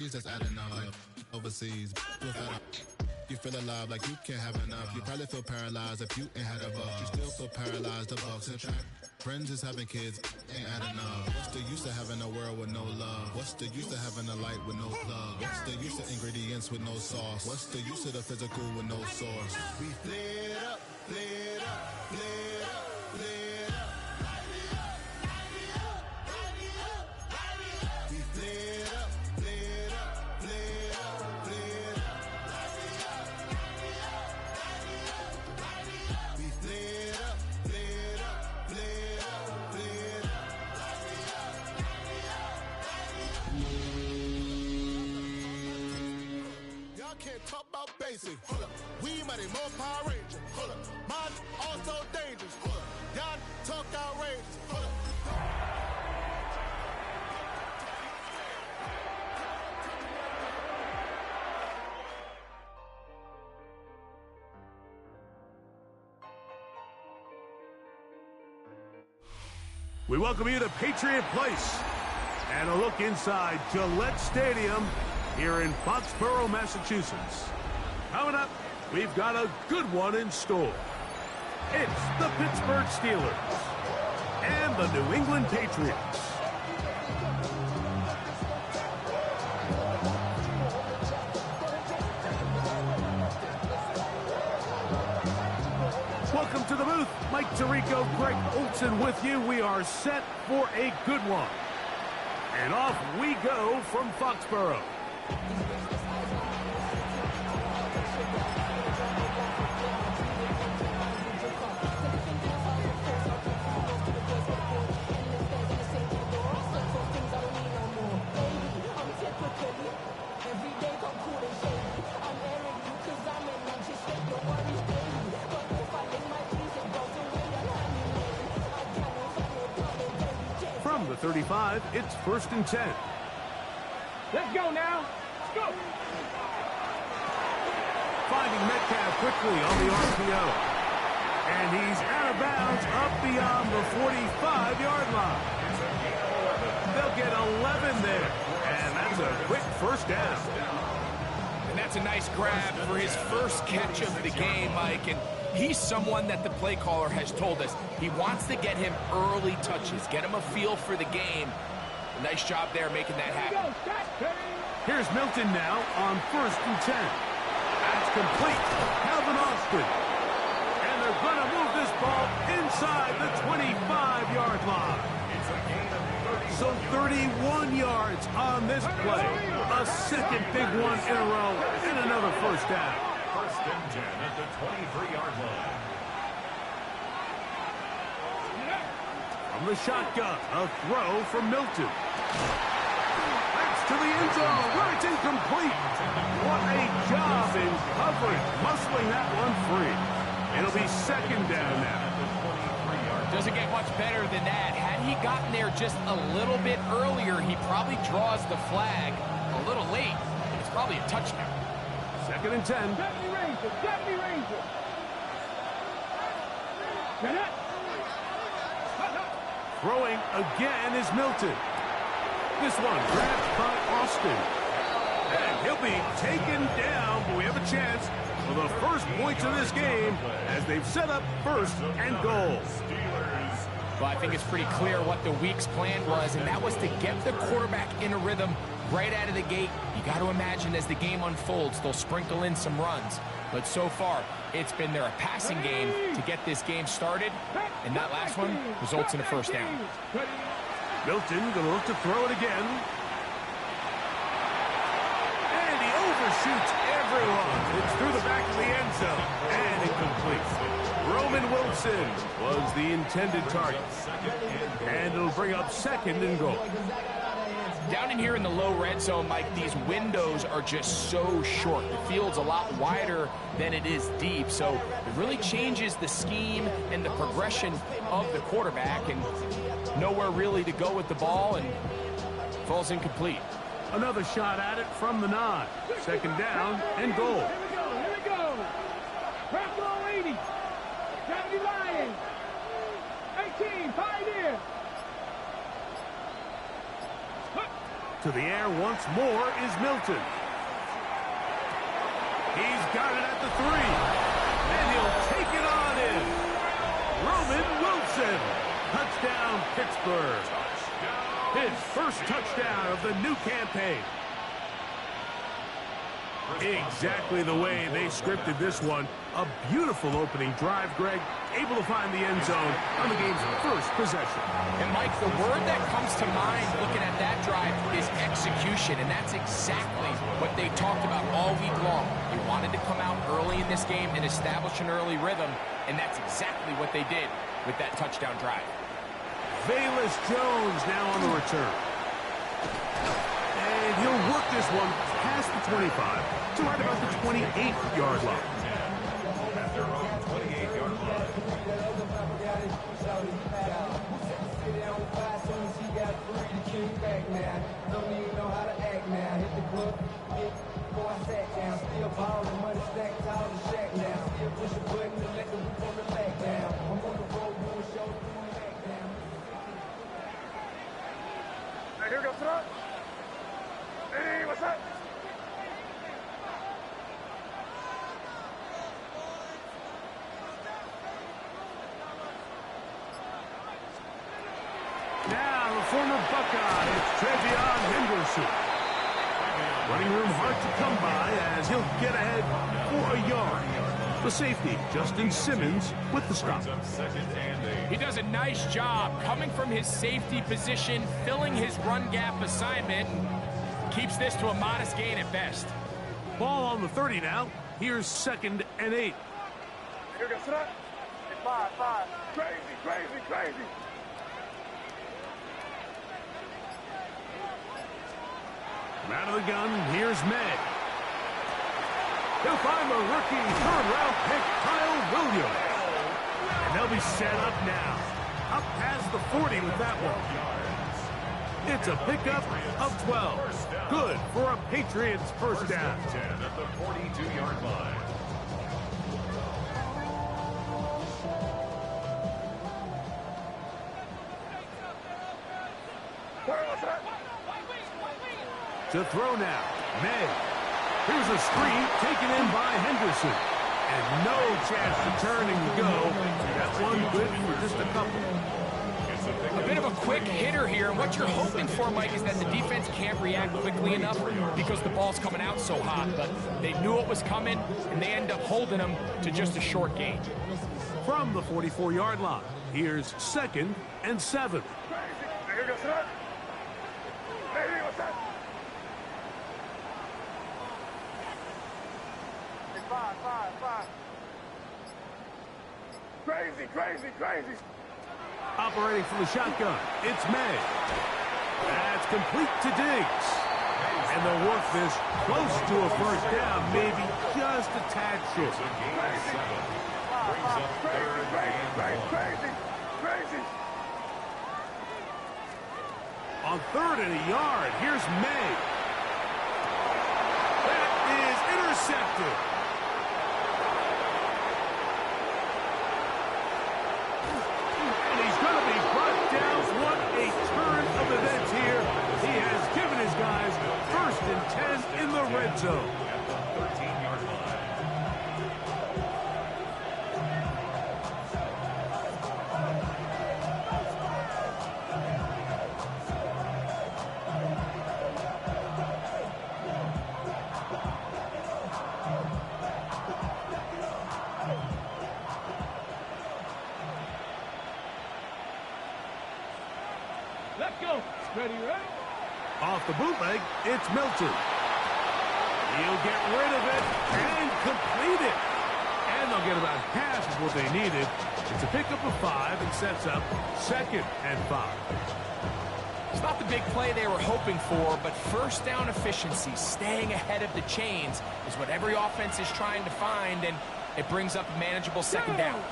That's adding up overseas. You feel alive like you can't have enough. You probably feel paralyzed if you ain't had a buck. You still feel paralyzed, the bucks and track. Friends is having kids, ain't adding up. What's the use of having a world with no love? What's the use of having a light with no plug? What's the use of ingredients with no sauce? What's the use of the physical with no source? We flared up, flared up, flared up, flared up. We flared up, flared up, flared up, flared up. We flared up, flared up, flared up, flared up. Y'all can't talk about basic. Hold up. We mighty more Power Ranger. Hold up. Mine also dangerous. Hold up. Y'all talk outrageous. Hold up. We welcome you to Patriot Place and a look inside Gillette Stadium here in Foxborough, Massachusetts. Coming up, we've got a good one in store. It's the Pittsburgh Steelers and the New England Patriots. Welcome to the booth. Mike Tirico, Greg Olson with you. We are set for a good one. And off we go from Foxborough. From the 35, it's 1st and 10. Let's go now. Let's go. Finding Metcalf quickly on the RPO. And he's out of bounds up beyond the 45-yard line. They'll get 11 there. And that's a quick first down. And that's a nice grab for his first catch of the game, Mike. And he's someone that the play caller has told us he wants to get him early touches, get him a feel for the game. Nice job there making that happen. Here's Milton now on 1st and 10. That's complete. Calvin Austin. And they're going to move this ball inside the 25-yard line. So 31 yards on this play. A second big one in a row and another first down. 1st and 10 at the 23-yard line. From the shotgun, a throw from Milton. That's to the end zone where it's incomplete. What a job in covering, muscling that one free. It'll be 2nd down now. Doesn't get much better than that. Had he gotten there just a little bit earlier, he probably draws the flag a little late. It's probably a touchdown. 2nd and 10. Deputy Ranger. Deputy Ranger. Throwing again is Milton. This one grabbed by Austin. And he'll be taken down, but we have a chance for the first points of this game as they've set up 1st and goal. Well, I think it's pretty clear what the week's plan was, and that was to get the quarterback in a rhythm right out of the gate. You got to imagine as the game unfolds, they'll sprinkle in some runs. But so far, it's been their passing game to get this game started, and that last one results in a first down. Milton going to look to throw it again. And he overshoots everyone. It's through the back of the end zone, and incomplete. Roman Wilson was the intended target. And it'll bring up 2nd and goal. Down in here in the low red zone, Mike, these windows are just so short. The field's a lot wider than it is deep, so it really changes the scheme and the progression of the quarterback, and nowhere really to go with the ball, and falls incomplete. Another shot at it from the 9. 2nd down and goal. Here we go. Here we go. Craftsville 80. Gravity Lions. 18. Pioneer. To the air once more is Milton. He's got it at the 3. And he'll take it on in. Roman Wilson. Touchdown, Pittsburgh. His first touchdown of the new campaign. Exactly the way they scripted this one. A beautiful opening drive, Greg. Able to find the end zone on the game's first possession. And, Mike, the word that comes to mind looking at that drive is execution, and that's exactly what they talked about all week long. They wanted to come out early in this game and establish an early rhythm, and that's exactly what they did with that touchdown drive. Velus Jones now on the return. And he'll work this one past the 25 to right about the 28-yard line. At their own 28-yard line. Here goes front. Hey, what's up? Now, the former Buckeye, it's Trevion Henderson. Running room hard to come by as he'll get ahead for a yard. The safety, Justin Simmons, with the stop. He does a nice job coming from his safety position, filling his run gap assignment, and keeps this to a modest gain at best. Ball on the 30 now. Here's 2nd and 8. Here goes front. It's 5. Crazy. From out of the gun, here's May. He'll find the rookie third-round pick, Kyle Williams. And they'll be set up now. Up past the 40 with that one. It's a pickup of 12. Good for a Patriots first down. 10 at the 42-yard line. To throw now, May. Here's a screen taken in by Henderson. And no chance to turn and go. That one good for just a couple. A bit of a quick hitter here. What you're hoping for, Mike, is that the defense can't react quickly enough because the ball's coming out so hot. But they knew it was coming, and they end up holding them to just a short gain. From the 44-yard line, here's 2nd and 7. Here goes front. Hey, what's up? It's 5. Crazy. Operating from the shotgun, it's May. That's complete to Diggs. And they'll work this close to a first down, maybe just a tad short. Crazy. On 3rd and a yard, here's May. That is intercepted. And he's going to be brought down. What a turn of events here. He has given his guys 1st and 10 in the red zone. At the 13-yard line. Let's go. Ready, right? Off the bootleg, it's Milton. He'll get rid of it and complete it. And they'll get about half of what they needed. It's a pickup of 5 and sets up 2nd and 5. It's not the big play they were hoping for, but first down efficiency, staying ahead of the chains, is what every offense is trying to find, and it brings up a manageable 2nd down.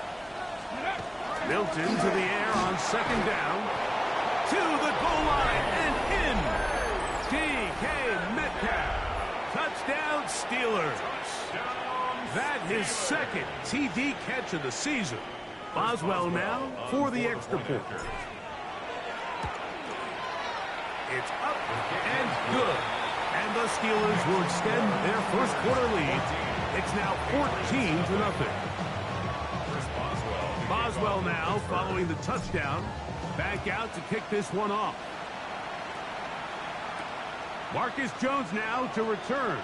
Milton to the air on 2nd down. To the goal line and in. DK Metcalf. Touchdown Steelers. That his 2nd TD catch of the season. Boswell now for the extra point. It's up and good. And the Steelers will extend their first quarter lead. It's now 14-0. Boswell now following the touchdown. Back out to kick this one off. Marcus Jones now to return.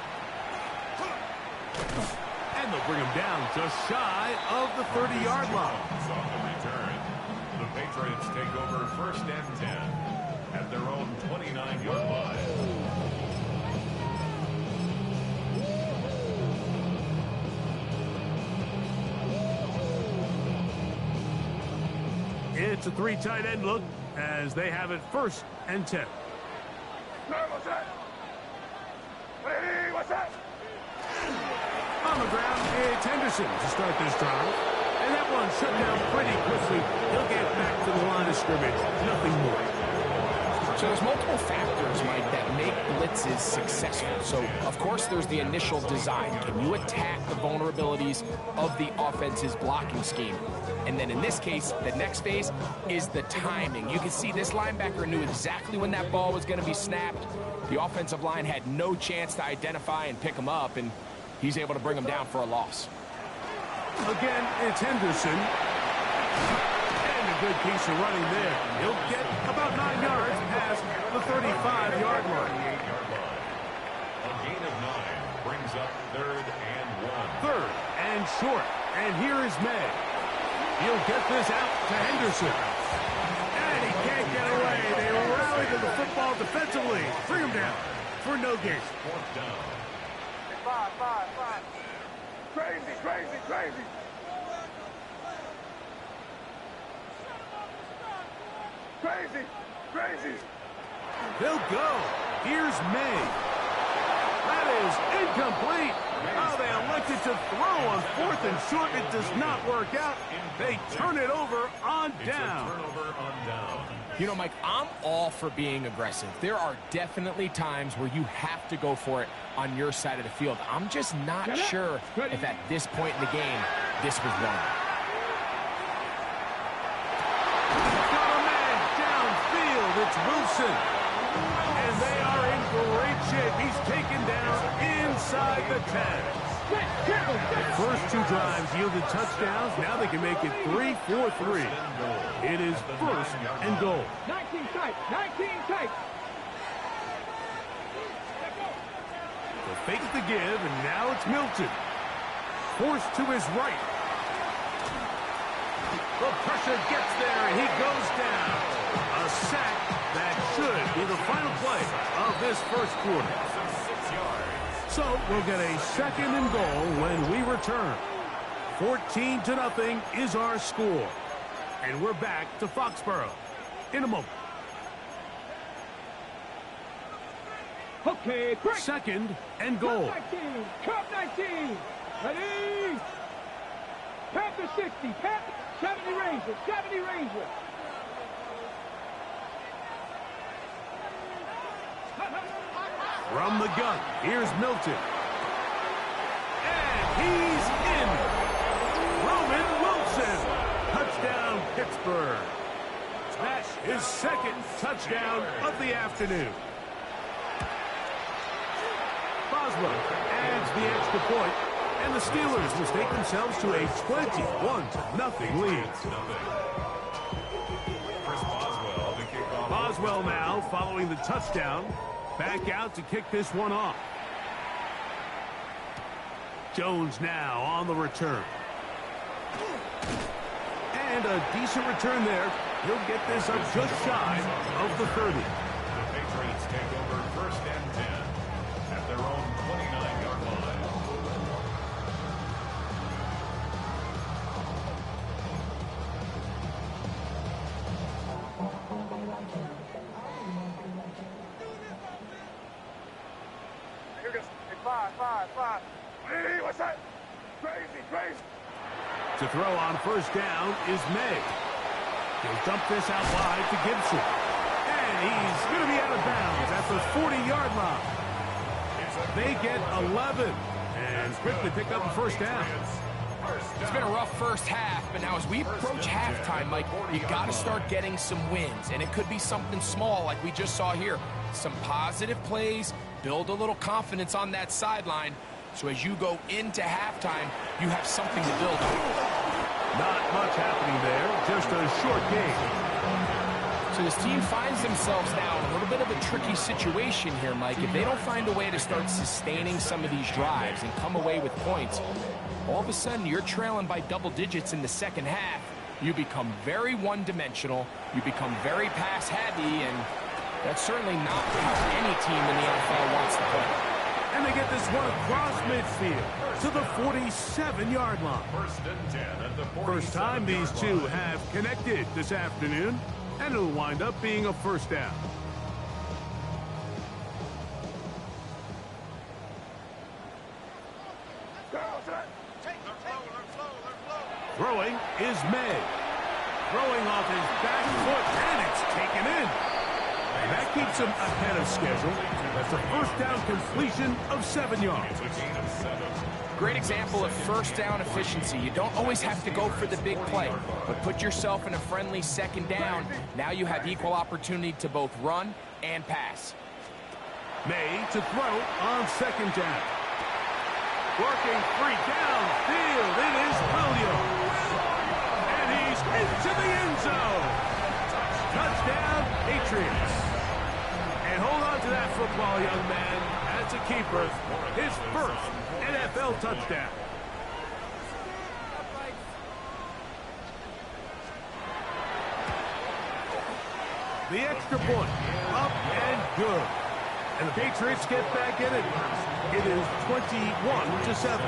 And they'll bring him down just shy of the 30-yard line. On the return, the Patriots take over 1st and 10 at their own 29-yard line. It's a 3 tight end look as they have it 1st and 10. What's that? Hey, what's that? On the ground, it's Henderson to start this drive. And that one shut down pretty quickly. He'll get back to the line of scrimmage. Nothing more. So there's multiple factors, Mike, that make blitzes successful. So, of course, there's the initial design. Can you attack the vulnerabilities of the offense's blocking scheme? And then in this case, the next phase is the timing. You can see this linebacker knew exactly when that ball was going to be snapped. The offensive line had no chance to identify and pick him up, and he's able to bring him down for a loss. Again, it's Henderson. And a good piece of running there. He'll get about 9 yards past the 35-yard line. A gain of 9 brings up 3rd and 1. 3rd and short. And here is May. He'll get this out to Henderson. And he can't get away. They rally to the football defensively. Bring him down for no gain. 4th down. 5. Crazy. Crazy. They'll go. Here's May. That is incomplete. Oh, they elected to throw on 4th and short. It does not work out. They turn it over on down. Turnover on down. You know, Mike, I'm all for being aggressive. There are definitely times where you have to go for it on your side of the field. I'm just not sure if at this point in the game, this was one. Got a man downfield. It's Wilson. And they are in great shape. He's taken down inside the 10. The first 2 drives yielded touchdowns. Now they can make it 3-4-3. It is 1st and goal. 19 tight. They'll fake the give, and now it's Milton. Forced to his right. The pressure gets there, and he goes down. A sack that should be the final play of this first quarter. 6 yards. So we'll get a 2nd and goal when we return. 14-0 is our score. And we're back to Foxborough in a moment. Okay, break. 2nd and goal. Cup 19. Ready? Panther 60. Panther 70 Ranger. From the gun, here's Milton. And he's in. Roman Wilson. Touchdown, Pittsburgh. That's his 2nd touchdown of the afternoon. Boswell adds the extra point, and the Steelers will take themselves to a 21-0 lead. Chris Boswell, the kickoff. Boswell now following the touchdown. Back out to kick this one off. Jones now on the return. And a decent return there. He'll get this up just shy of the 30. The Patriots take over 1st and 10 at their own 29-yard line. Here it is. 5. Hey, what's that? Crazy. To throw on 1st down is May. He'll dump this out wide to Gibson. And he's going to be out of bounds at the 40-yard line. They get 11 and quickly pick up the 1st down. It's been a rough first half, but now as we approach halftime, Mike, you got to start getting some wins, and it could be something small like we just saw here. Some positive plays, build a little confidence on that sideline, so as you go into halftime, you have something to build on. Not much happening there, just a short game. So this team finds themselves now in a little bit of a tricky situation here, Mike. If they don't find a way to start sustaining some of these drives and come away with points, all of a sudden you're trailing by double digits in the second half. You become very one-dimensional, you become very pass-heavy, and that's certainly not how any team in the NFL wants to play. And they get this one across midfield to the 47-yard line. First and 10 at the 47-yard First time these two have connected this afternoon, and it'll wind up being a first down. Throwing is May. Throwing off his back foot, and it's taken in. And that keeps him ahead of schedule. That's a first down completion of 7 yards. Great example of first down efficiency. You don't always have to go for the big play, but put yourself in a friendly second down. Now you have equal opportunity to both run and pass. May to throw on second down. Working free downfield. It is Williams. And he's into the end zone. Touchdown, Patriots. And hold on to that football, young man. That's a keeper. His first NFL touchdown. The extra point, up and good. And the Patriots get back in it. It is 21-7.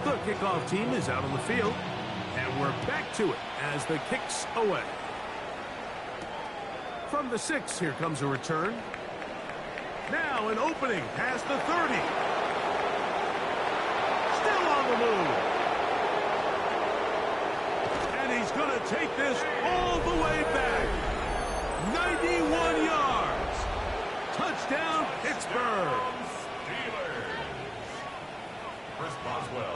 The kickoff team is out on the field. And we're back to it as the kick's away. From the 6, here comes a return. Now an opening past the 30. Still on the move. And he's going to take this all the way back. 91 yards. Touchdown, Pittsburgh.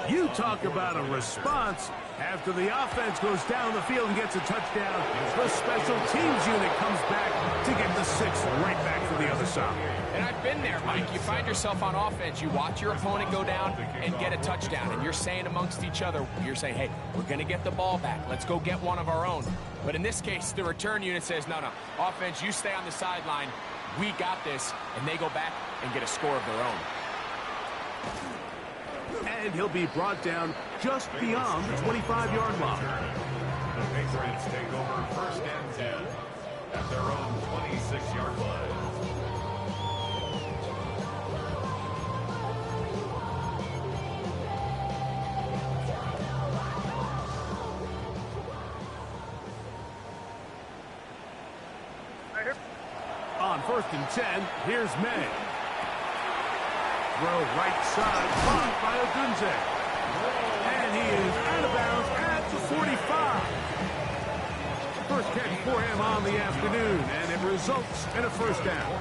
You talk about a response. After the offense goes down the field and gets a touchdown, the special teams unit comes back to get the 6 right back to the other side. And I've been there, Mike. You find yourself on offense, you watch your opponent go down and get a touchdown, and you're saying amongst each other, you're saying, hey, we're going to get the ball back. Let's go get one of our own. But in this case, the return unit says, no, offense, you stay on the sideline. We got this. And they go back and get a score of their own. And he'll be brought down just beyond the 25-yard line. The Patriots take over first and 10 at their own 26-yard line. On first and 10, here's May. Throw right side, caught by Odunze. And he is out of bounds at the 45. First catch for him on the afternoon, and it results in a first down.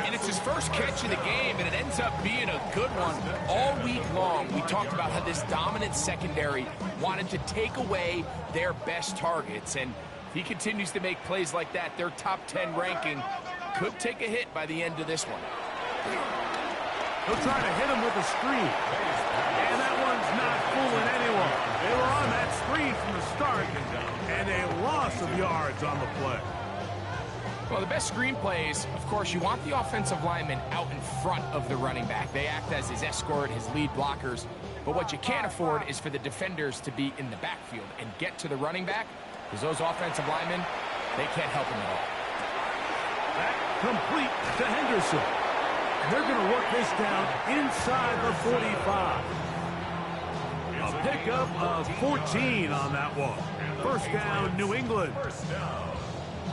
And it's his first catch of the game, and it ends up being a good one. All week long, we talked about how this dominant secondary wanted to take away their best targets, and if he continues to make plays like that, their top 10 ranking could take a hit by the end of this one. He'll try to hit him with a screen. And that one's not fooling anyone. They were on that screen from the start, and a loss of yards on the play. Well, the best screen plays, of course, you want the offensive lineman out in front of the running back. They act as his escort, his lead blockers. But what you can't afford is for the defenders to be in the backfield and get to the running back, because those offensive linemen, they can't help him at all. That complete to Henderson. And they're going to work this down inside the 45. A pickup of 14 on that one. First down, New England.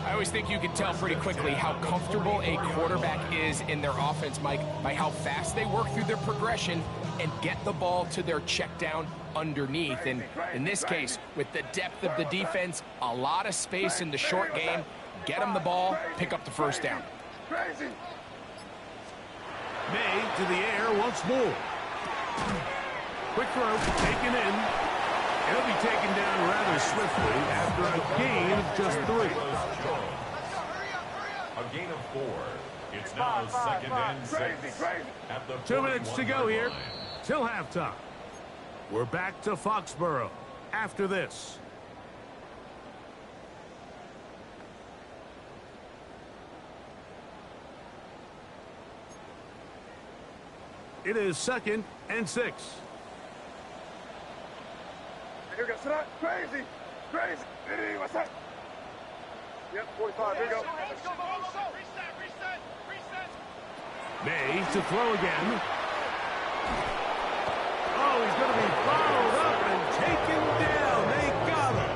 I always think you can tell pretty quickly how comfortable a quarterback is in their offense, Mike, by how fast they work through their progression and get the ball to their check down underneath. And in this case, with the depth of the defense, a lot of space in the short game, get them the ball, pick up the first down. May to the air once more. Quick throw, taken in. He'll be taken down rather swiftly after a gain of just 3. A gain of 4. It's now 2nd and 6. At the 2 minutes to go here line. till halftime. We're back to Foxborough after this. It is 2nd and 6. Here we go. Crazy. Crazy. Hey, what's that? Yep, 45. Here we go. May to throw again. Oh, he's going to be followed up and taken down. They got him.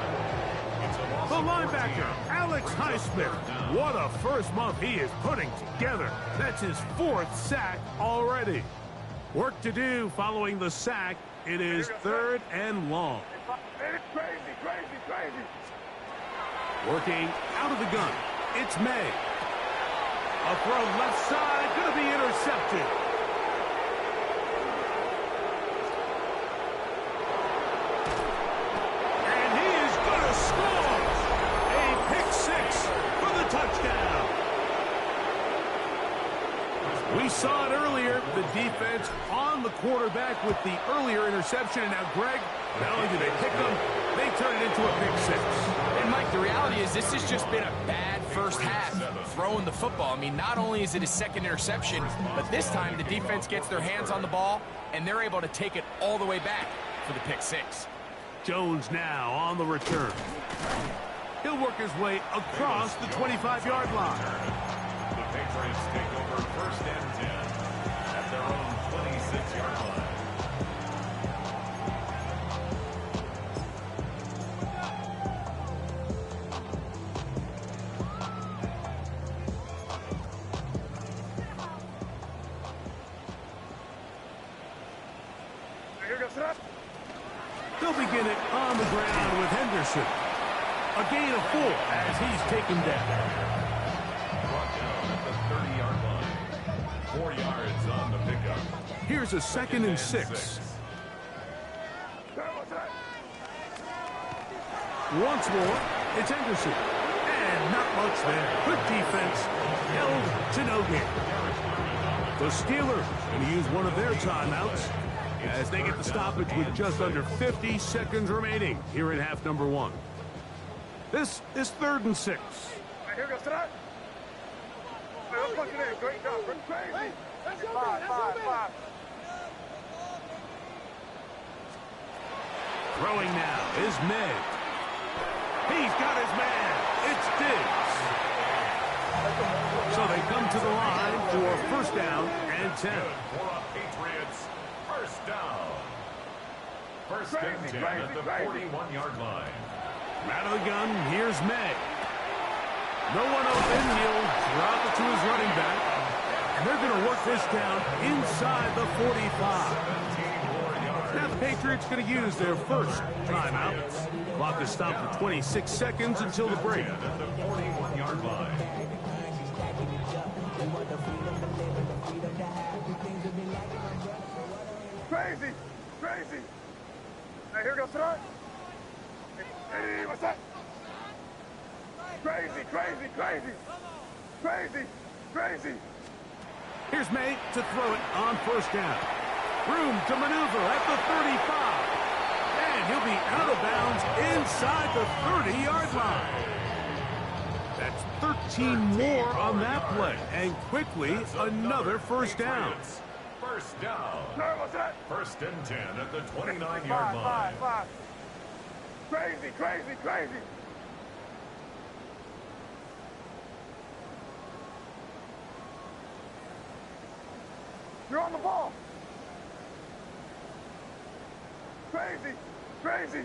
The linebacker, Alex Highsmith. What a first month he is putting together. That's his 4th sack already. Work to do following the sack. It is 3rd and long. Crazy. Working out of the gun. It's May. A throw left side, going to be intercepted. And he is going to score. A pick 6 for the touchdown. We saw it earlier, the defense on the quarterback with the earlier interception. And now, Greg, not only do they pick them, they turn it into a pick 6. And, Mike, the reality is this has just been a bad first half throwing the football. I mean, not only is it his 2nd interception, but this time the defense gets their hands on the ball, and they're able to take it all the way back for the pick 6. Jones now on the return. He'll work his way across the 25-yard line. The Patriots take over 1st and 10 at their own 26-yard line. They'll begin it on the ground with Henderson. A gain of 4 as he's taken down. Brought down at the 30-yard line. 4 yards on the pickup. Here's a 2nd and 6. Once more, it's Henderson. And not much there. Good defense. Held to no gain. The Steelers going to use one of their timeouts as they get the stoppage with just under 50 seconds remaining here in half number 1. This is 3rd and 6. Here we go. Let's look it in. Great job. Crazy. 5. Throwing now is May. He's got his man. It's Diggs. So they come to the line for 1st down and 10. Patriots, 1st down. 1st and 10 at the 41-yard line. Out of the gun, here's May. No one open. He'll drop it to his running back. And they're going to work this down inside the 45. Now the Patriots going to use their 1st timeout. Clock is stopped for 26 seconds until the break. At the 41-yard line. Crazy. Hey, here we go. Hey, what's that? Crazy. Here's May to throw it on 1st down. Room to maneuver at the 35. And he'll be out of bounds inside the 30-yard line. That's 13 more on that play. And quickly, another 1st down. 1st down. What's that? 1st and 10 at the 29-yard line. 5. Crazy. You're on the ball. Crazy. 5.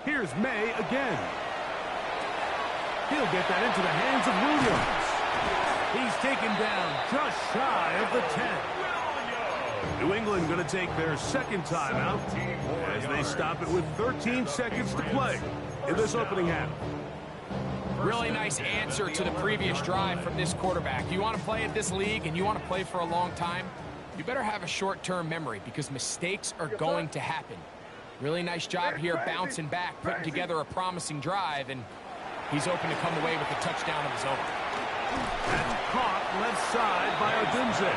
Here's May again. He'll get that into the hands of Williams. He's taken down just shy of the 10. New England going to take their 2nd timeout as they stop it with 13 seconds to play in this opening half. Really nice answer to the previous drive from this quarterback. You want to play at this league and you want to play for a long time, you better have a short-term memory because mistakes are going to happen. Really nice job here bouncing back, putting together a promising drive, and he's open to come away with a touchdown of his own. That's caught left side by Odunze.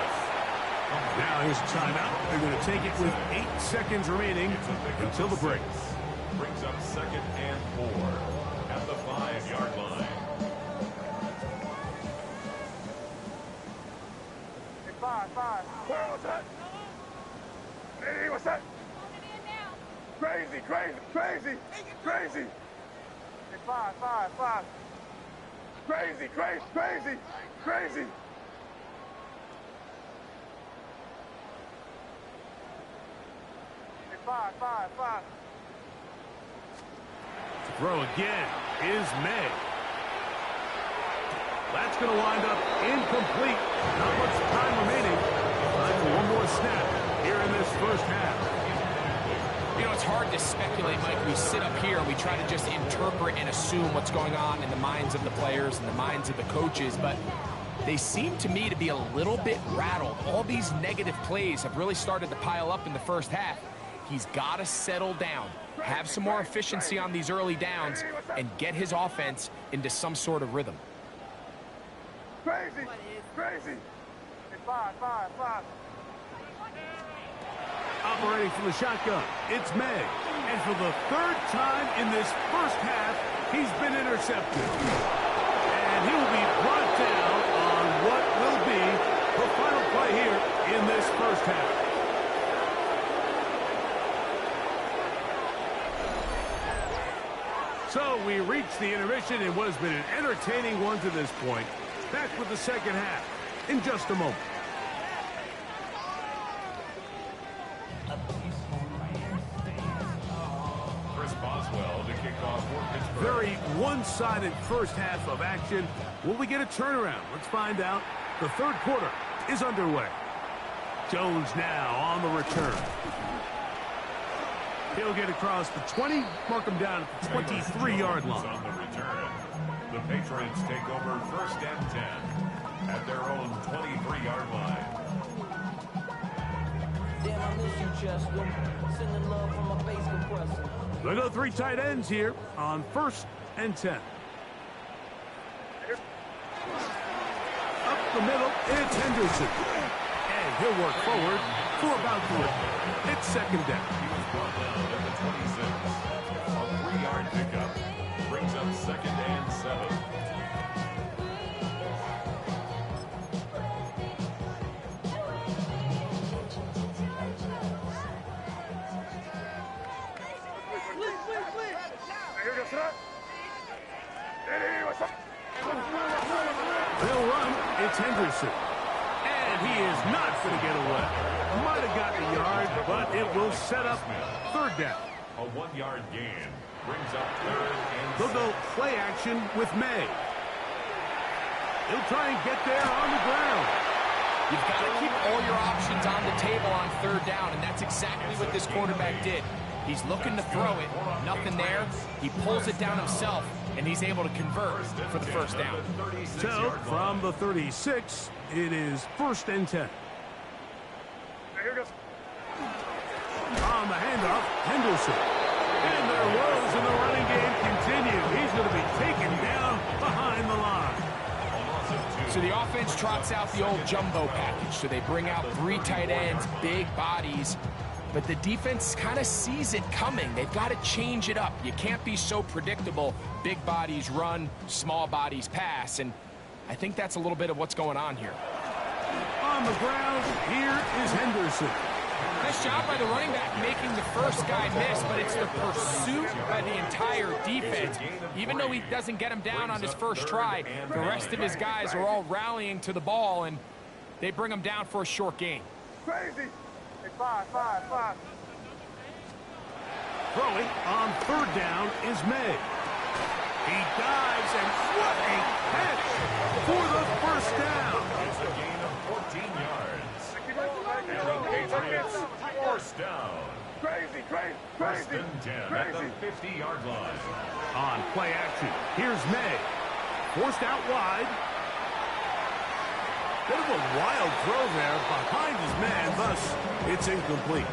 Now here's a timeout. They're going to take it with 8 seconds remaining until the break. Brings up 2nd and 4 at the 5-yard line. Five. What's that? Hey, what's that? Crazy. Hey, five. Crazy. Hey, five. To throw again is May. That's going to wind up incomplete. Not much time remaining. Time for one more snap here in this first half. You know, it's hard to speculate, Mike. We sit up here and we try to just interpret and assume what's going on in the minds of the players and the minds of the coaches, but they seem to me to be a little bit rattled. All these negative plays have really started to pile up in the first half. He's got to settle down, have some more efficiency on these early downs, and get his offense into some sort of rhythm. Crazy. Hey, five. Operating from the shotgun, it's May. And for the 3rd time in this first half, he's been intercepted. And he will be brought down on what will be the final play here in this first half. So we reach the intermission in what has been an entertaining one to this point. Back with the second half in just a moment. Chris Boswell to kick off for Pittsburgh. Very one-sided first half of action. Will we get a turnaround? Let's find out. The 3rd quarter is underway. Jones now on the return. He'll get across the 20, mark him down at the 23-yard line. On the return, the Patriots take over 1st and 10 at their own 23-yard line. Damn, I miss you, Chester. Sending love from my bass compressor. They go 3 tight ends here on 1st and 10. Up the middle, it's Henderson. And he'll work forward for about 3. It's 2nd down. He was brought down at the 26. A 3-yard pickup brings up 2nd and 7. They'll run. It's Henderson. And he is not going to get away. Might have gotten a yard, but it will set up 3rd down. A 1-yard gain brings up 3rd and They'll go play action with May. He'll try and get there on the ground. You've got to keep all your options on the table on 3rd down, and that's exactly what this quarterback did. He's looking to throw it, nothing there. He pulls it down himself, and he's able to convert for the 1st down. So, from the 36, it is 1st and 10. Here goes. On the handoff, Henderson. And their woes in the running game continue. He's going to be taken down behind the line. So the offense trots out the old jumbo package. So they bring out 3 tight ends, big bodies. But the defense kind of sees it coming. They've got to change it up. You can't be so predictable. Big bodies run, small bodies pass. And I think that's a little bit of what's going on here. On the ground, here is Henderson. Nice job by the running back making the first guy miss, but it's the pursuit by the entire defense. Even though he doesn't get him down on his first try, the rest of his guys are all rallying to the ball, and they bring him down for a short gain. Crazy. Hey, five. Throwing on 3rd down is May. He dives, and what a catch for the 1st down. It's a gain of 14 yards. And the Patriots forced down. Crazy. 1st and 10 at the 50-yard line. On play action, here's May. Forced out wide. Bit of a wild throw there behind his man, thus it's incomplete.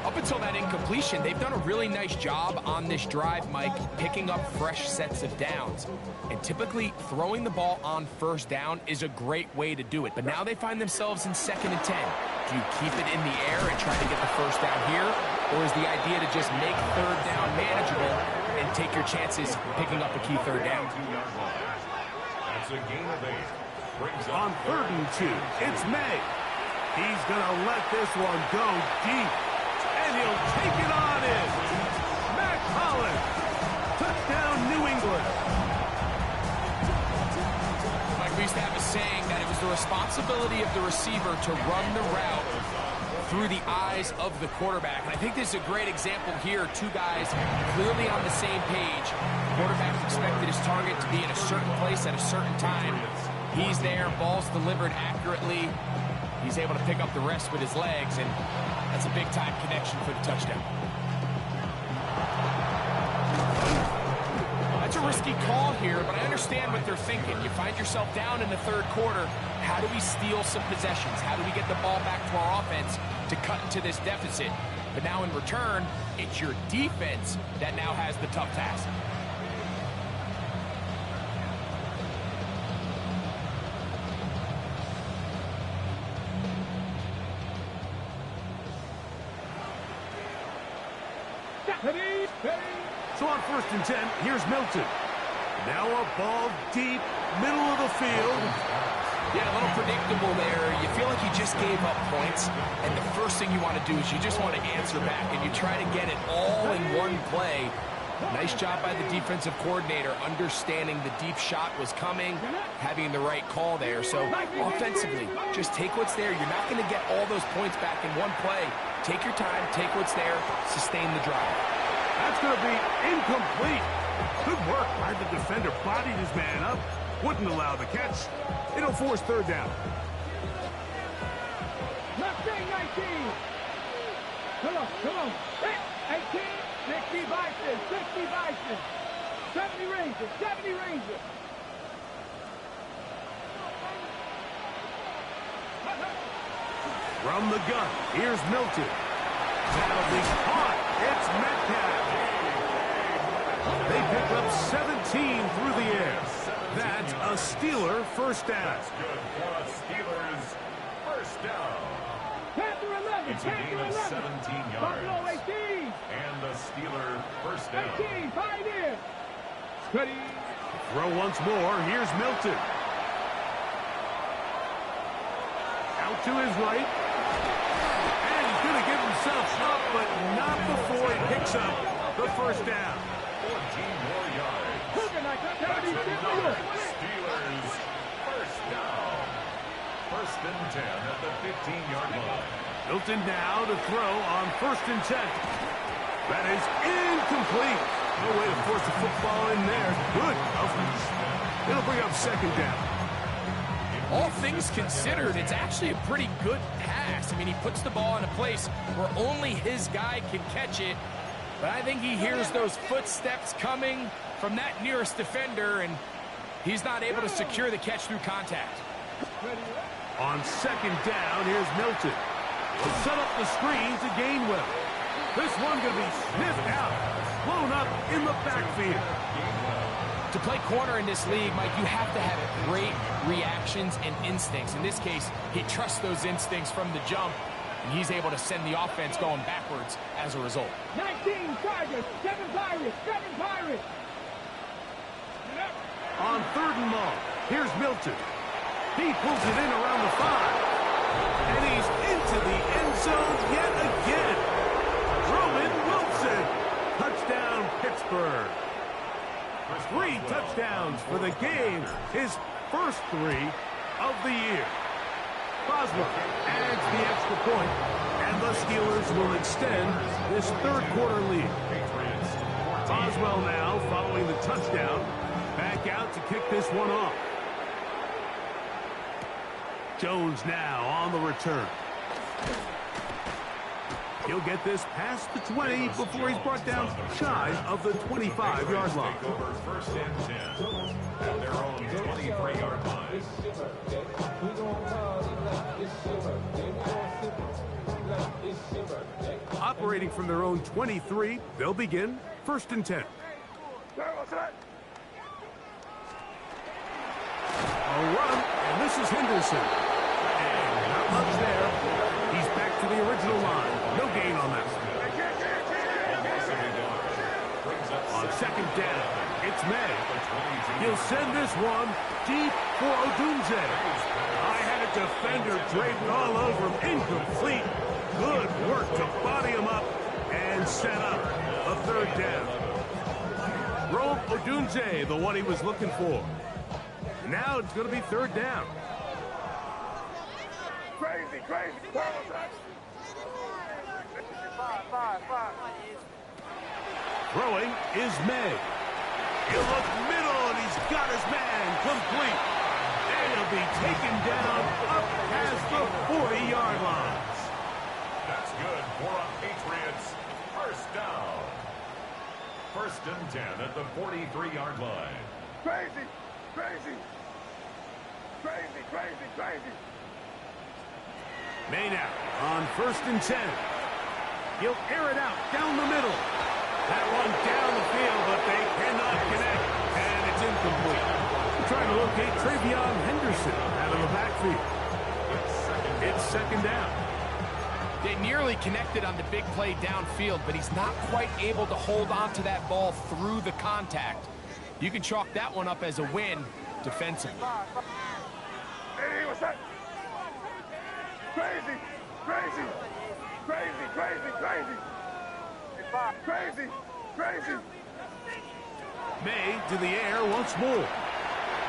Up until that incompletion, they've done a really nice job on this drive, Mike, picking up fresh sets of downs. And typically, throwing the ball on first down is a great way to do it. But now they find themselves in 2nd and 10. Do you keep it in the air and try to get the first down here? Or is the idea to just make 3rd down manageable and take your chances picking up a key 3rd down? That's a gain of 8. On 3rd and 2, it's May. He's going to let this one go deep. And he'll take it on in. Mac Hollins. Touchdown, New England. Mike, we used to have a saying that it was the responsibility of the receiver to run the route through the eyes of the quarterback. And I think this is a great example here. 2 guys clearly on the same page. The quarterback expected his target to be in a certain place at a certain time. He's there, ball's delivered accurately. He's able to pick up the rest with his legs, and that's a big-time connection for the touchdown. That's a risky call here, but I understand what they're thinking. You find yourself down in the 3rd quarter. How do we steal some possessions? How do we get the ball back to our offense to cut into this deficit? But now in return, it's your defense that now has the tough task. So on 1st and 10, here's Milton. Now a ball deep, middle of the field. Yeah, a little predictable there. You feel like you just gave up points, and the first thing you want to do is you just want to answer back, and you try to get it all in one play. Nice job by the defensive coordinator, understanding the deep shot was coming, having the right call there. So offensively, just take what's there. You're not going to get all those points back in one play. Take your time, take what's there, sustain the drive. That's going to be incomplete. Good work by the defender. Bodied his man up. Wouldn't allow the catch. It'll force 3rd down. Left wing 19. Come on. 18. 60 Bison. 60 Bison. 70 Rangers. 70 Rangers. From the gun, here's Milton. That'll be caught. It's Metcalf. They pick up 17 through the air. That's a Steeler first down. Good for a Steelers first down. Panther 11. It's a gain of 17 yards. Buffalo 18. And the Steeler first down. 18. Pioneer. Steady. Throw once more. Here's Milton. Out to his right. And he's going to give himself up, but not before he picks up the first down. 14 more yards. Steelers first down. 1st and 10 at the 15-yard line. Milton now to throw on 1st and 10. That is incomplete. No way to force the football in there. Good coverage. It'll bring up 2nd down. All things considered, it's actually a pretty good pass. I mean, he puts the ball in a place where only his guy can catch it. But I think he hears those footsteps coming from that nearest defender, and he's not able to secure the catch through contact. On 2nd down, here's Milton. He'll set up the screen to Gainwell. This one going to be sniffed out, blown up in the backfield. To play corner in this league, Mike, you have to have great reactions and instincts. In this case, he trusts those instincts from the jump, and he's able to send the offense going backwards as a result. 19 Chargers, 7 Pirates, 7 Pirates. On 3rd and long, here's Milton. He pulls it in around the 5. And he's into the end zone yet again. Roman Wilson. Touchdown, Pittsburgh. 3 touchdowns for the game. His first 3 of the year. Boswell adds the extra point, and the Steelers will extend this 3rd quarter lead. Boswell now, following the touchdown, back out to kick this one off. Jones now on the return. He'll get this past the 20 before he's brought down shy of the 25-yard line. Take over first and 10 at their own 23-yard line. Operating from their own 23, they'll begin first and 10. A run, and this is Henderson. And not much there. He's back to the original line. No gain on that. On second down, it's May. He'll send this one deep for Odunze. I had a defender draped all over him. Incomplete. Good work to body him up and set up a third down. Rome Odunze, the one he was looking for. Now it's going to be third down. Crazy. Throwing is May. He'll look middle, and he's got his man complete. And he'll be taken down up past the 40-yard line. That's good for a Patriots first down. First and 10 at the 43-yard line. Crazy. May now on first and 10. He'll air it out down the middle. That one down the field, but they cannot connect, and it's incomplete. They're trying to locate Travion Henderson out of the backfield. It's second down. They nearly connected on the big play downfield, but he's not quite able to hold on to that ball through the contact. You can chalk that one up as a win defensively. Hey, what's that? Crazy. May to the air once more.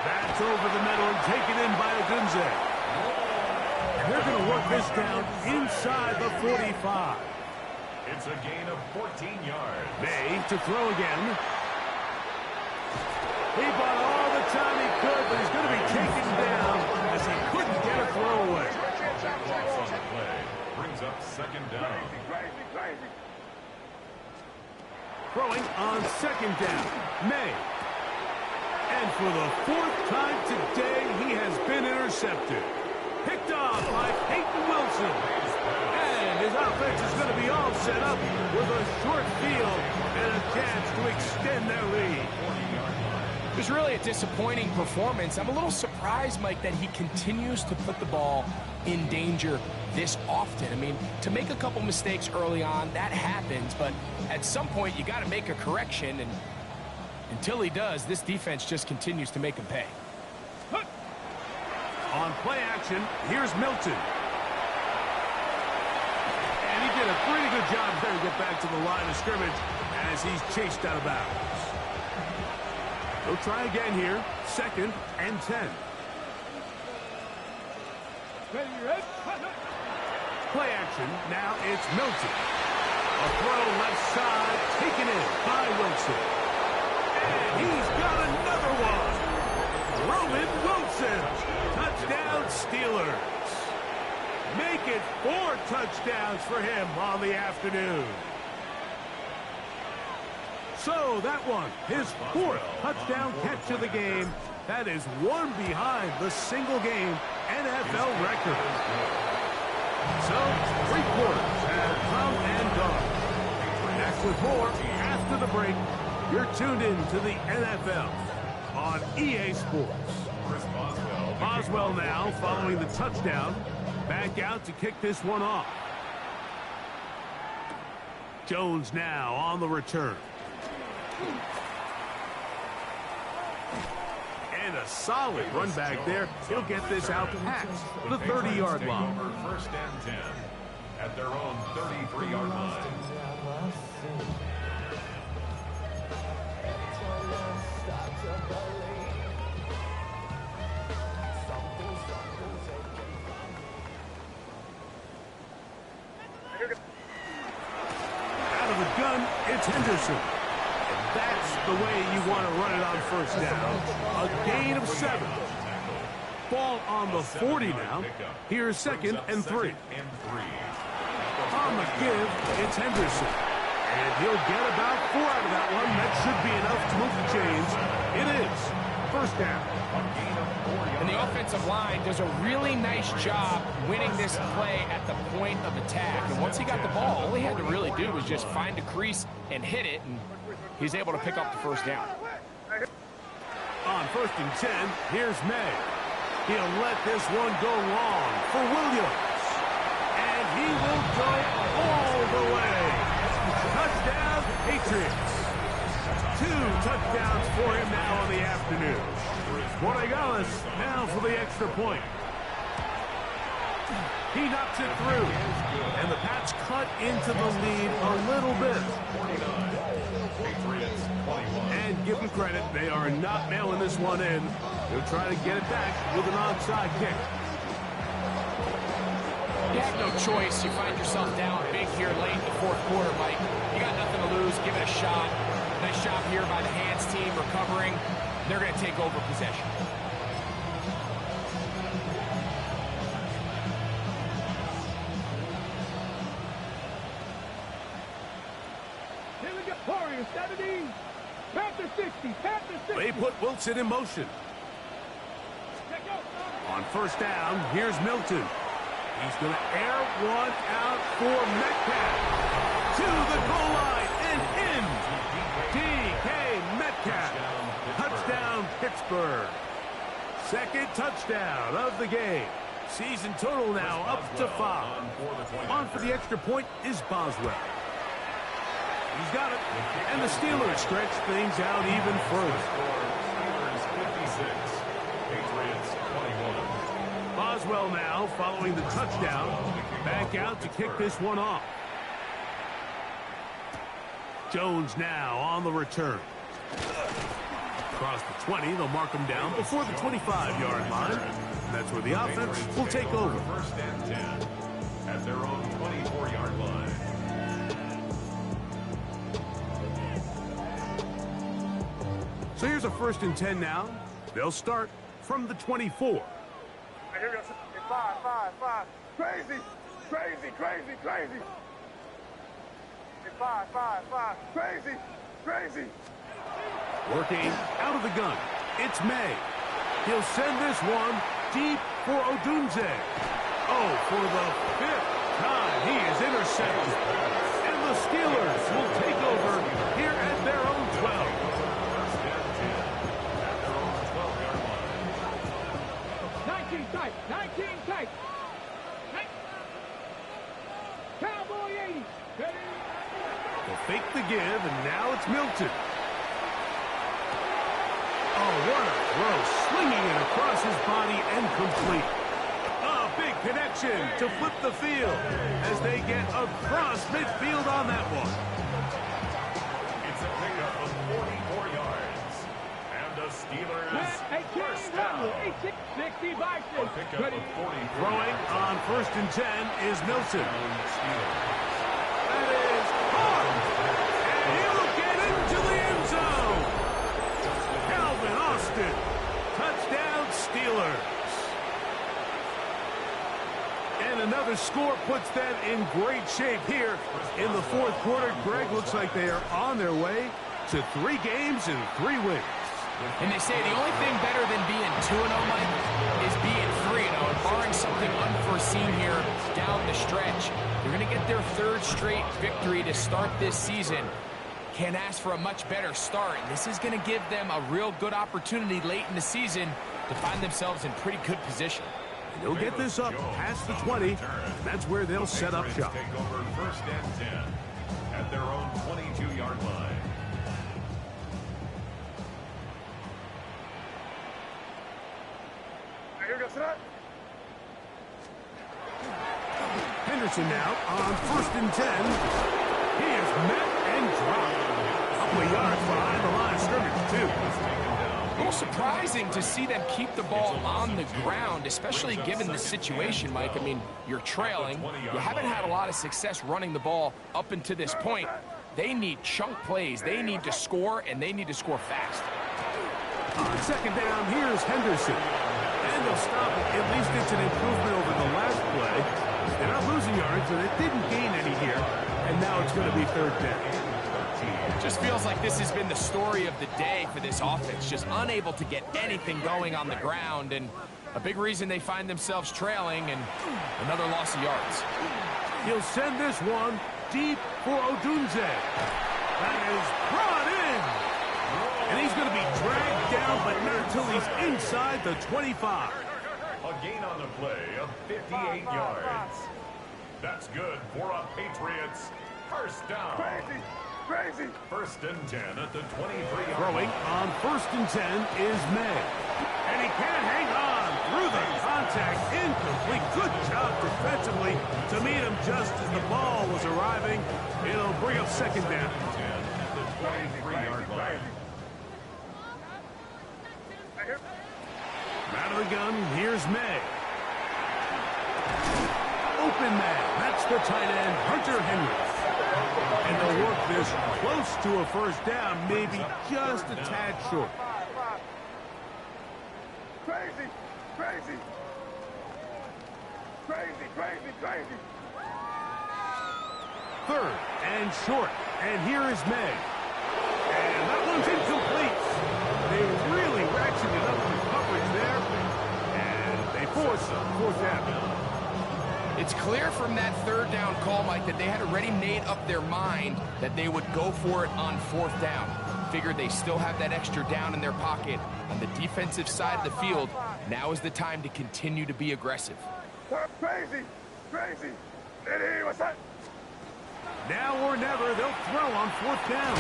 That's over the middle and taken in by Odunze. And they're going to work this down inside the 45. It's a gain of 14 yards. May to throw again. He bought all the time he could, but he's going to be taken down as he couldn't get a throw away. Loss on the play brings up second down. Crazy. Throwing on second down, May. And for the fourth time today, he has been intercepted. Picked off by Peyton Wilson. And his offense is going to be all set up with a short field and a chance to extend their lead. It was really a disappointing performance. I'm a little surprised, Mike, that he continues to put the ball in danger this often. I mean, to make a couple mistakes early on, that happens, but at some point you got to make a correction, and until he does, this defense just continues to make him pay. On play action, here's Milton. And he did a pretty good job there to get back to the line of scrimmage as he's chased out of bounds. They'll try again here, second and 10. Play action, now it's Milton. A throw left side, taken in by Wilson. And he's got another one. Roman Wilson, touchdown Steelers. Make it 4 touchdowns for him on the afternoon. So that one, his 4th touchdown catch of the game. That is one behind the single-game NFL record. So, 3 quarters have come and gone. Back with more after the break. You're tuned in to the NFL on EA Sports. Boswell now following the touchdown. Back out to kick this one off. Jones now on the return. And a solid run back there. He'll get this out past the 30-yard line. First and 10 at their own 33-yard line. Out of the gun, it's Henderson. That's the way you want to run it on first down. A gain of 7. Ball on the 40 now. Here's second and 3. On the give, it's Henderson. And he'll get about 4 out of that one. That should be enough to move the chains. It is first down. And the offensive line does a really nice job winning this play at the point of attack. And once he got the ball, all he had to really do was just find a crease and hit it, and he's able to pick up the first down. On 1st and 10, here's May. He'll let this one go long for Williams. And he will go all the way. Touchdown, Patriots. 2 touchdowns for him now on the afternoon. Borregales now for the extra point. He knocks it through. And the Pats cut into the lead a little bit. And give them credit, they are not nailing this one in. They'll try to get it back with an onside kick. You have no choice. You find yourself down big here late in the fourth quarter, Mike. You got nothing to lose. Give it a shot. Nice job here by the hands team recovering. They're going to take over possession. Here we go. Warriors 70. Panther 60. Panther 60. They put Wilson in motion. On first down, here's Milton. He's going to air one out for Metcalf. To the goal line and in. DK Metcalf. Touchdown, Pittsburgh. Second touchdown of the game. Season total now up to 5. On for the extra point is Boswell. He's got it. And the Steelers stretch things out even further. Boswell now following the touchdown. Back out to kick this one off. Jones now on the return. Across the 20, they'll mark him down before the 25-yard line. And that's where the offense will take over. First and 10 at their own 24-yard line. So here's a 1st and 10 now. They'll start from the 24. Here we go. 5. Crazy. Crazy. Working out of the gun. It's May. He'll send this one deep for Odunze. Oh, for the 5th time, he is intercepted. And the Steelers will take over here at their own 12. First and 10 at their own 12-yard line. 19 tight. Cowboy 80. They'll fake the give, and now it's Milton. Oh, what a throw. Slinging it across his body and complete. A big connection to flip the field as they get across midfield on that one. It's a pickup of 44 yards. And the Steelers first down. 60 by A pickup of 44. Throwing on 1st and 10 is Milton. That is hard. And he'll get into the end zone. Calvin Austin. Touchdown Steelers. And another score puts them in great shape here in the fourth quarter. Greg, looks like they are on their way to 3 games and 3 wins. And they say the only thing better than being 2-0, Mike, is being 3-0. And barring something unforeseen here down the stretch, they're going to get their 3rd straight victory to start this season. Can't ask for a much better start. And this is going to give them a real good opportunity late in the season to find themselves in pretty good position. And they'll get this up past the 20, and that's where they'll set up shop. Take over 1st and 10 at their own 22-yard line. Here we go. Henderson now on 1st and 10. He is met and dropped. A couple of yards behind the line of scrimmage, too. A little surprising to see them keep the ball on the ground, especially given the situation, Mike. I mean, you're trailing. You haven't had a lot of success running the ball up until this point. They need chunk plays. They need to score, and they need to score fast. On 2nd down, here's Henderson. And they'll stop it. At least it's an improvement over the last play. They're not losing yards, and it didn't gain any here. And now it's going to be third down. It just feels like this has been the story of the day for this offense. Just unable to get anything going on the ground. And a big reason they find themselves trailing and another loss of yards. He'll send this one deep for Odunze. That is brought in. And he's going to be dragged down, but not until he's inside the 25. A gain on the play of 58 yards. That's good for a Patriots first down. Crazy, crazy. First and 10 at the 23-yard Throwing line. on first and 10 is May. And he can't hang on through the contact. Incomplete. Good job defensively to meet him just as the ball was arriving. It'll bring up second down. 10 at the 23-yard line. Out of the gun, here's May. Open man. That's the tight end, Hunter Henry. And they'll work this close to a first down, maybe just a tad short. Crazy, crazy. Crazy, crazy, crazy. Third and short. And here is May. And that one's incomplete. They really ratcheted it up in coverage there. And they force fourth down. It's clear from that third down call, Mike, that they had already made up their mind that they would go for it on fourth down. Figured they still have that extra down in their pocket on the defensive side of the field. Now is the time to continue to be aggressive. Crazy, crazy. Eddie, what's that? Now or never, they'll throw on fourth down.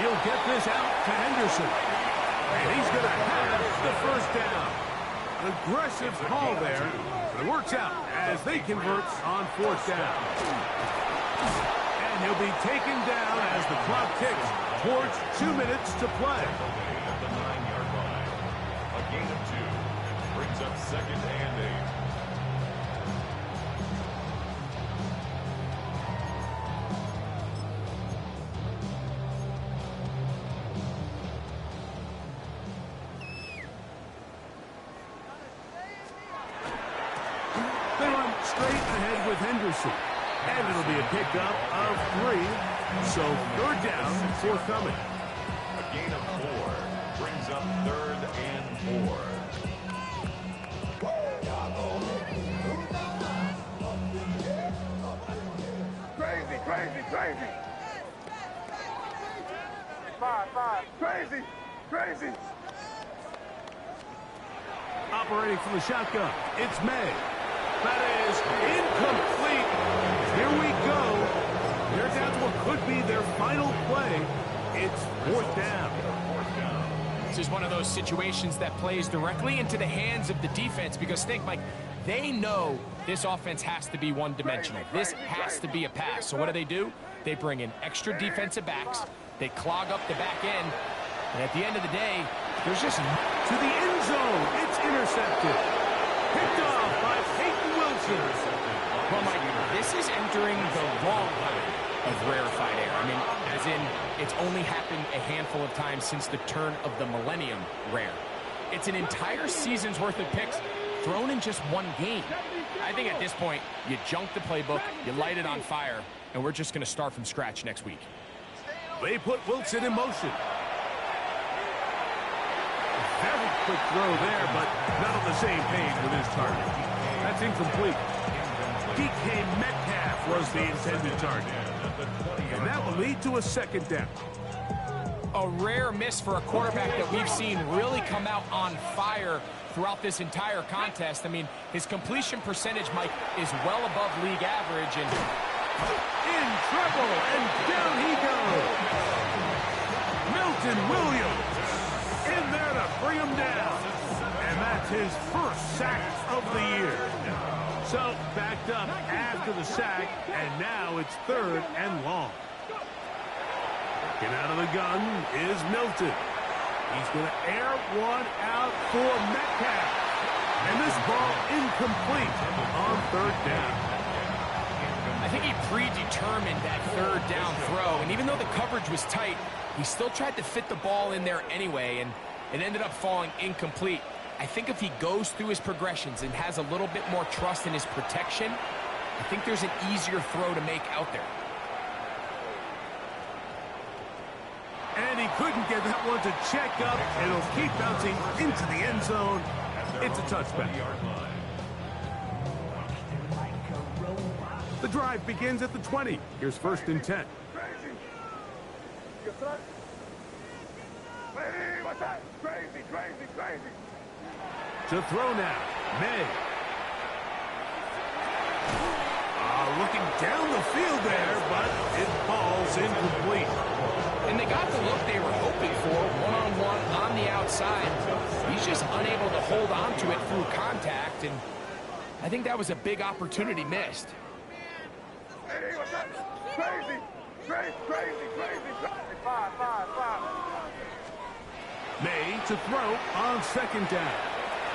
He'll get this out to Henderson. And he's going to have the first down. Aggressive call there, but it works out as they convert on fourth down. And he'll be taken down as the clock ticks towards 2 minutes to play. At the 9-yard line. A gain of 2 brings up second and 8. They run straight ahead with Henderson. And it'll be a pickup of 3. So third down forthcoming. A gain of 4 brings up third and 4. Crazy, crazy, crazy. 5, crazy, crazy. Operating from the shotgun, it's May. That is incomplete. Here we go. They're down to what could be their final play. It's fourth down. This is one of those situations that plays directly into the hands of the defense because think, Mike, they know this offense has to be one-dimensional. This has to be a pass. So what do? They bring in extra defensive backs. They clog up the back end. And at the end of the day, there's just... To the end zone. It's intercepted. Picked off by Peyton Wilson. Well, Mike, this is entering the wrong kind of rarefied air. I mean, as in, it's only happened a handful of times since the turn of the millennium rare. It's an entire season's worth of picks thrown in just one game. I think at this point, you junk the playbook, you light it on fire, and we're just going to start from scratch next week. They put Wilson in motion. Very quick throw there, but not on the same page with his target. That's incomplete. DK Metcalf was the intended target. And that will lead to a second down. A rare miss for a quarterback that we've seen really come out on fire throughout this entire contest. I mean, his completion percentage, Mike, is well above league average. And in trouble, and down he goes. Milton Williams in there to bring him down. And that's his first sack of the year. So, backed up after the sack, and now it's third and long. Getting out of the gun is Milton. He's going to air one out for Metcalf. And this ball incomplete on third down. I think he predetermined that third down throw, and even though the coverage was tight, he still tried to fit the ball in there anyway, and it ended up falling incomplete. I think if he goes through his progressions and has a little bit more trust in his protection, I think there's an easier throw to make out there. And he couldn't get that one to check up. It'll keep bouncing into the end zone. It's a touchback. The drive begins at the 20. Here's 1st and 10. Crazy. You front. Hey, what's that? Crazy, crazy, crazy. To throw now, May. Looking down the field there, but it falls incomplete. And they got the look they were hoping for, one-on-one on the outside. He's just unable to hold on to it through contact, and I think that was a big opportunity missed. Hey, what's that? Crazy, crazy, crazy, crazy, crazy. Five. May to throw on 2nd down.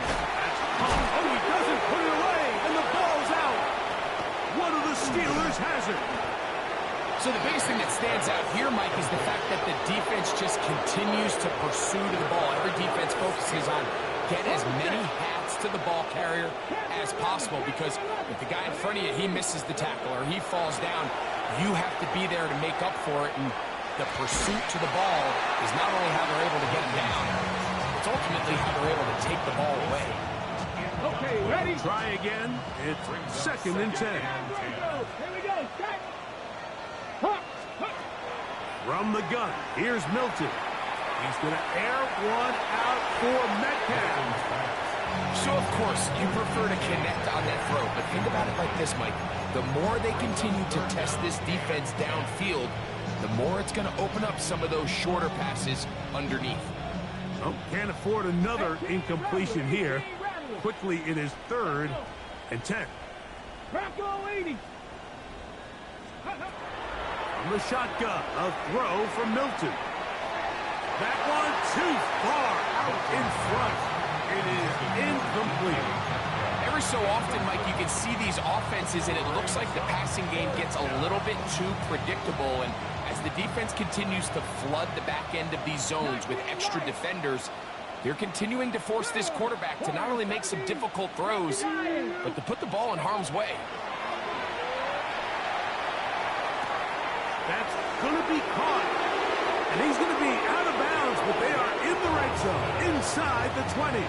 That's caught. Oh, he doesn't put it away, and the ball's out. One of the Steelers has it. So the biggest thing that stands out here, Mike, is the fact that the defense just continues to pursue to the ball. Every defense focuses on get as many hats to the ball carrier as possible, because if the guy in front of you, he misses the tackle or he falls down, you have to be there to make up for it. And the pursuit to the ball is not only how they're able to get him down, it's ultimately how they're able to take the ball away. Okay, ready? Try again. It's 2nd and 10. Here we go. Set. From the gun, here's Milton. He's going to air one out for Metcalf. So, of course, you prefer to connect on that throw, but think about it like this, Mike. The more they continue to test this defense downfield, the more it's going to open up some of those shorter passes underneath. Oh, can't afford another incompletion here. Quickly, it is 3rd and 10. Bronco 80. From the shotgun, a throw from Milton. That one too far out in front. It is incomplete. Every so often, Mike, you can see these offenses, and it looks like the passing game gets a little bit too predictable. And as the defense continues to flood the back end of these zones with extra defenders, they're continuing to force this quarterback to not only make some difficult throws, but to put the ball in harm's way. That's going to be caught. And he's going to be out of bounds, but they are in the red zone, inside the 20.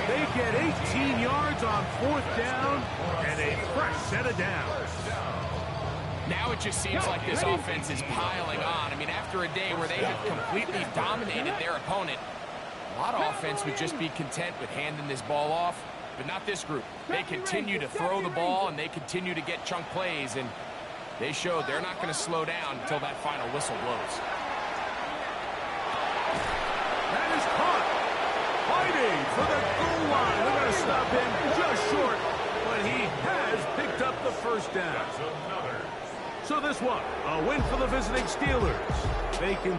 They get 18 yards on 4th down and a fresh set of downs. Now it just seems like this offense is piling on. I mean, after a day where they have completely dominated their opponent, a lot of offense would just be content with handing this ball off, but not this group. They continue to throw the ball, and they continue to get chunk plays, and they showed they're not going to slow down until that final whistle blows. That is caught. Fighting for the goal line. They're going to stop him just short, but he has picked up the 1st down. So this one, a win for the visiting Steelers. They can